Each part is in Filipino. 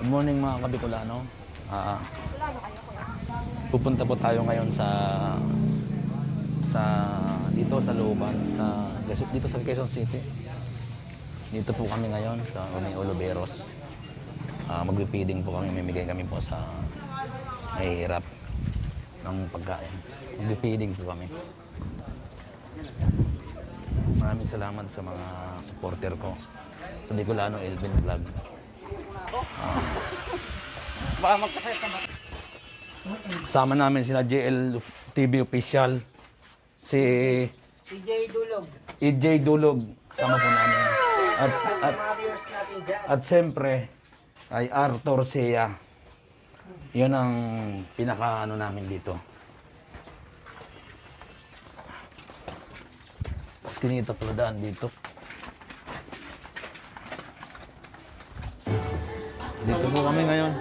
Good morning mga Kabicolano. Pupunta po tayo ngayon sa dito sa looban dito sa Quezon City. Dito po kami ngayon sa Oliveros. Magpipiding po kami, mamimigay kami po sa mahihirap ng pagkain. Magpipiding po kami. Maraming salamat sa mga supporter ko sa Bicolano Elvin Vlog. Baka magkasaya ka ba? Kasama namin sina JL TV Official, si EJ Dulog. EJ Dulog, kasama po namin. At siyempre, ay Arthur Sea. Yun ang pinaka-ano namin dito. Mas kinita pala daan dito. Dito po kami ngayon.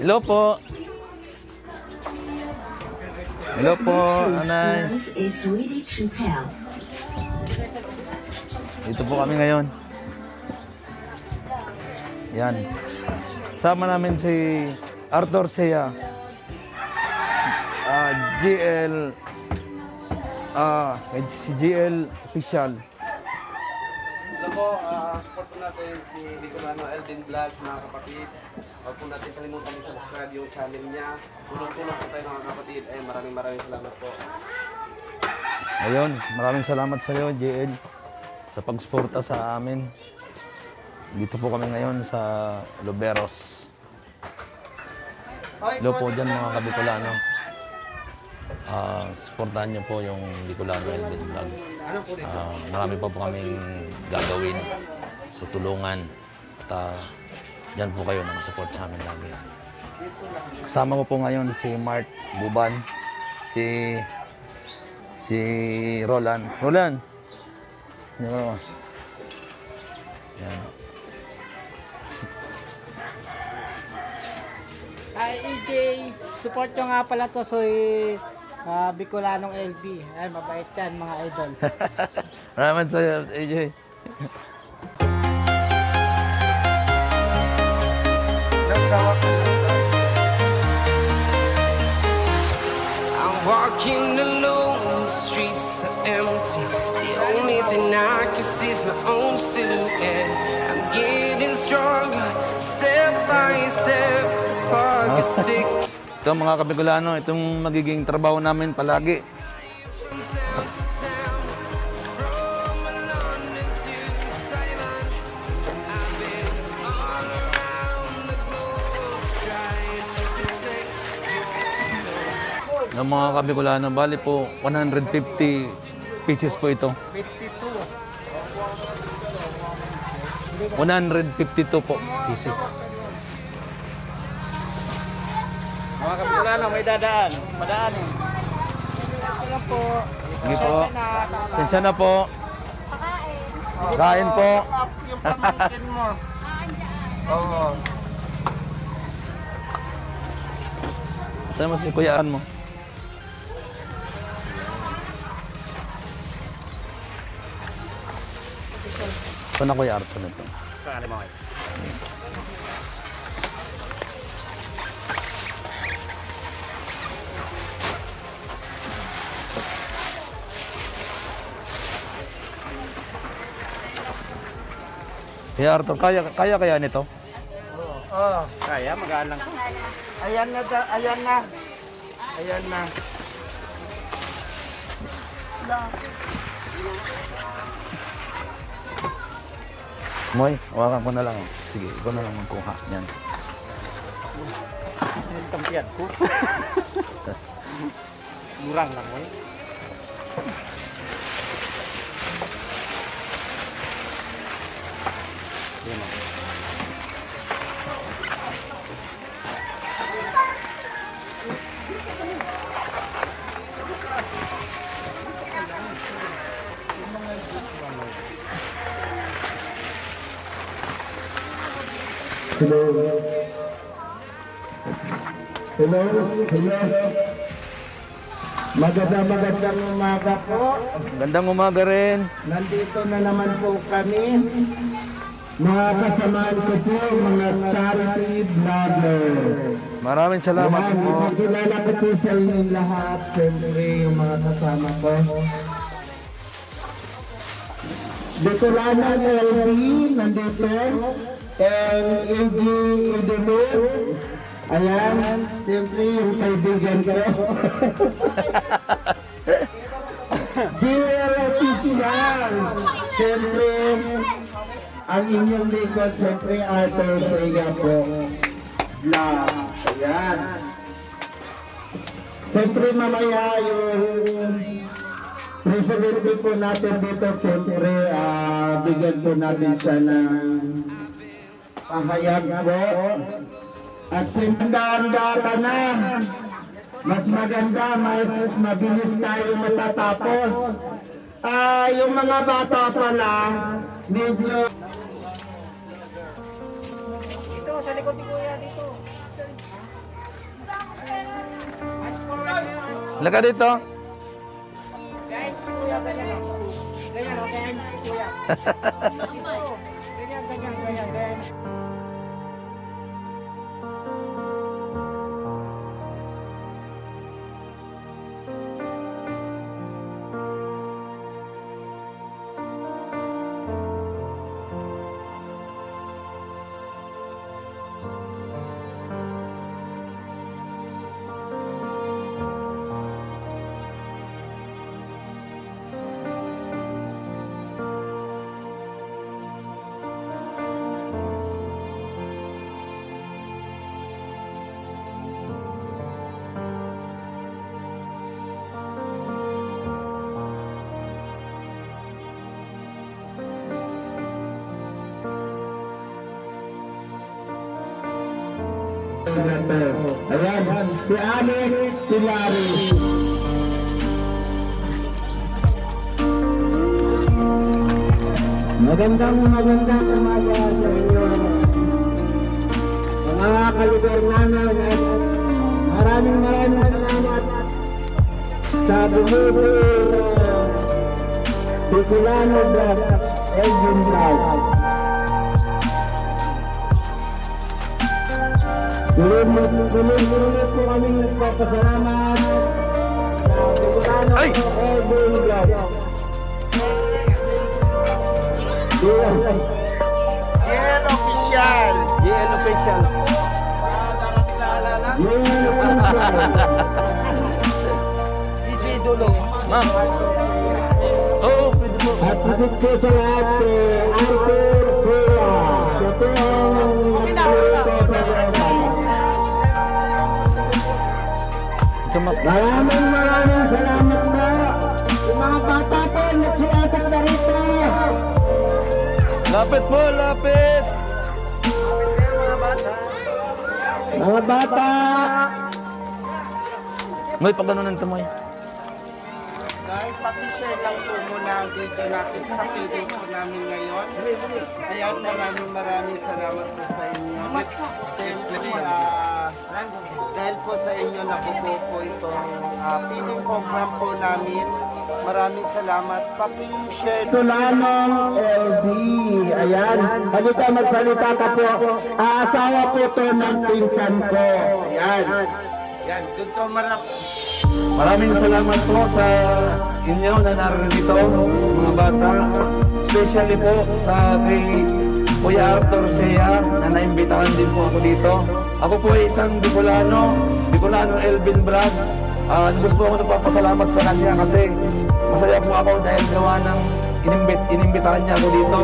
Hello po. Hello po, Anay. Dito po kami ngayon. Yan. Sama namin si Arthur Sea. Si GL Official. Hello po, support po natin si Bicolano Elvin Vlog, mga kapatid. Huwag po natin kalimutan i-subscribe yung channel niya. Tulong-tulong po tayo mga kapatid. Ay maraming salamat po. Ayun, maraming salamat sa iyo, GL, sa pagsuporta sa amin. Dito po kami ngayon sa Oliveros. Hello po dyan mga Kabicolano. Supportahan niyo po yung Bicolano Elvin Vlog. Marami pa po kaming gagawin, tutulungan. At dyan po kayo nakasupport sa amin lagi. Kasama ko po ngayon si Mark Buban, si Roland. Roland! Yan. Hi EJ, support nyo nga pala to sa Bicolanong LB. Ay, mabait yan mga idol. Maraming sa'yo, AJ. I'm walking alone, the streets are empty. The only thing I can see is my own silhouette. I'm getting stronger, step by step. The clock is ticking. Ito mga Kabicolano, itong magiging trabaho namin palagi. From town to town, from London to Taiwan. I've been all around the globe trying to protect your soul. Ng mga Kabicolano, bali po 150 pieces po ito. 152 po pieces. Mga Kabicolano, may dadaan. Madaan eh. Ito lang po. Sige po. Sensya na po. Kain po. Yung pamangkin mo. Oo. Saan mo si kuyaan mo? Ito na Kuya Arthur nito. Saan mo kayo? Kuya Arthur, kaya nito? Oo. Kaya, magaan lang to. Ayan na, ayan na. Ayan na. Moy, hawakan ko na lang. Sige, ikaw na lang magkuha. Yan. Sinil tampiyan ko. Murang lang mo eh. Yan o. Hello. Hello. Hello. Magandang umaga po. Gandang umaga rin. Nandito na naman po kami. mga kasamaan ko po, mga charity vlogger. Maraming salamat Yan, po. ipakilala ko po sa inyong lahat, siyempre yung mga kasama ko. Bicolano LB, nandito. And AG Idolo. Ayan, siyempre yung kaibigan ko. JL Official. Siyempre, ang inyong likod, siyempre Arthur Sega po. Vlog. Ayan. Siyempre mamaya yung presidente po natin dito, siyempre bigyan po natin siya ng pahayag po. At siyempre ka na. Mas maganda, mas mabilis tayo matatapos. Yung mga bata pala, medyo Dito, sa likod ni Kuya, dito. Laka dito. Ganyan si Kuya, ganyan. Ganyan, o, ganyan si Kuya. Dito. Ganyan, ganyan, ganyan, ganyan. ayan, si Alex Pilaris. Magandang umaga sa inyo, mga kalubernanan, at maraming salamat sa bumubuo na Bicolano Vlogs, Elgin Vlog. Tuloy-tuloy po kaming nagpapasalamat sa Bicolano Elgin Vlog. GL Official. GL Official. DJ Dulo. Ma'am. Oo, pwede mo. At higit po sa lahat, Arthur Sula. Siya po ang nagluto sa Bicolano. Ito, ma'am. Maraming salamat po. Yung mga bata po, nagsilatak na rito. Lapit po, lapit. Mga bata. May pag gano'n ito, Moy. Guys, paki-share lang po muna ang video natin sa page po namin ngayon. Kaya maraming salamat po sa inyo. Siyempre, dahil po sa inyo nabubuo po itong feeding program po namin. Maraming salamat. Paki-share. Tulanong LB. Ayan. Halika, magsalita ka po. Asawa po to ng pinsan ko. Ayan. Yan, doon to Maraming salamat po sa inyo na narito sa mga bata. Especially po sa kay Kuya Arthur Sea na naimbitahan din po ako dito. Ako po ay isang Bicolano Elvin Brad. Lubos po ako nagpapasalamat sa kanya kasi masaya po ako dahil gawa ng inimbitahan niya ako dito.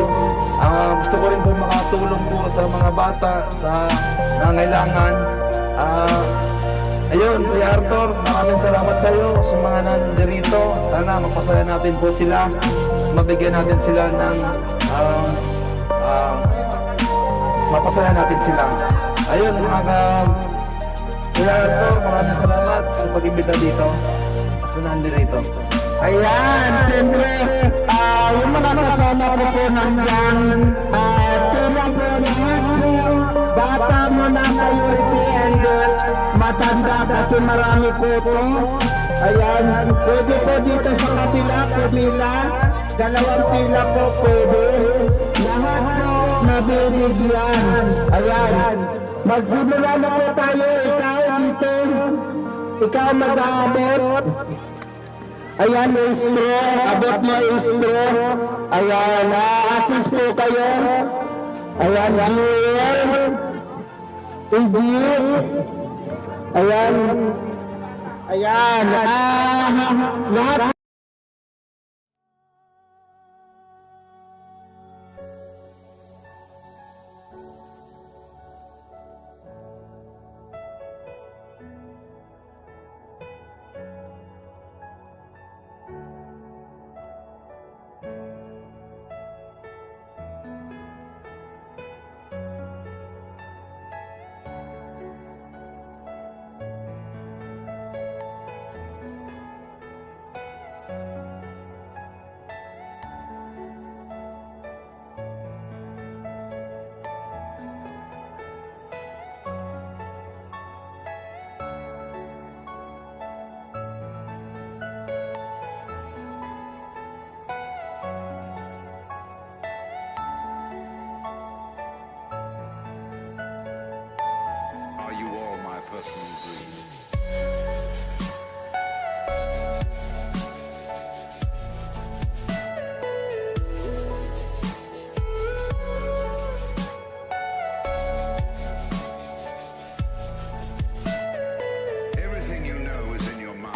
Gusto ko rin po makatulong po sa mga bata sa nangailangan. Ayun, Kuya Arthur, maraming salamat sa iyo sa mga nandirito. Sana mapasaya natin po sila, mabigyan natin sila ng mapasaya natin sila. Ayun, mga Kuya Arthur, maraming salamat sa pag-imbita dito at sa nandirito. Ayan, siyempre, yung mga kasama ko po nandyan, tulang po lahat po, bata mo na priority and matanda kasi marami po po. Ayan, pwede po dito sa kapila, pumila, dalawang pila po pwede. Lahat po nabibigyan. Ayan. Magsimula na po tayo. Ikaw dito. Ikaw mag-aabot. Ayan, straw. Abot mo straw. Ayan, assist po kayo. Ayan, Jewel. Ejil. Ayan. Ayan. Lahat. Are you all my personal dream? Everything you know is in your mind.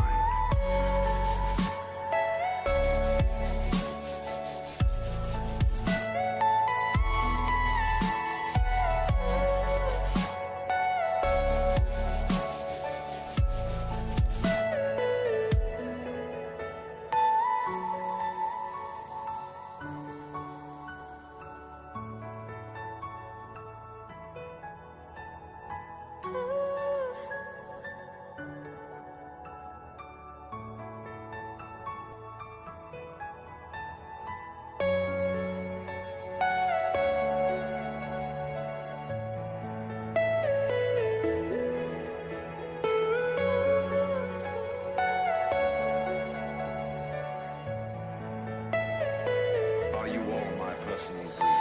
Are you all my personal dream?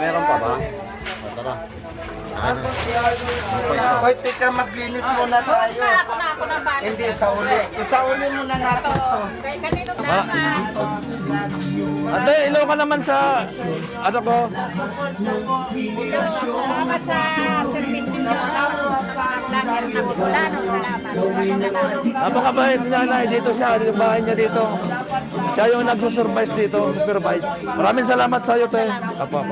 Meron pa ba? Hoy, tika, maglinis muna tayo. Hindi, isauli muna natin ito. Ate, ilo ka naman sa ano ko. Salamat sa servisyo niyo sa vlogger na Bicolano. Salamat. Napakabait nanay dito siya, dito bahay niya dito. Siya yung nagsusurprise dito, supervise. Maraming salamat sa iyo, te. Apo, apo.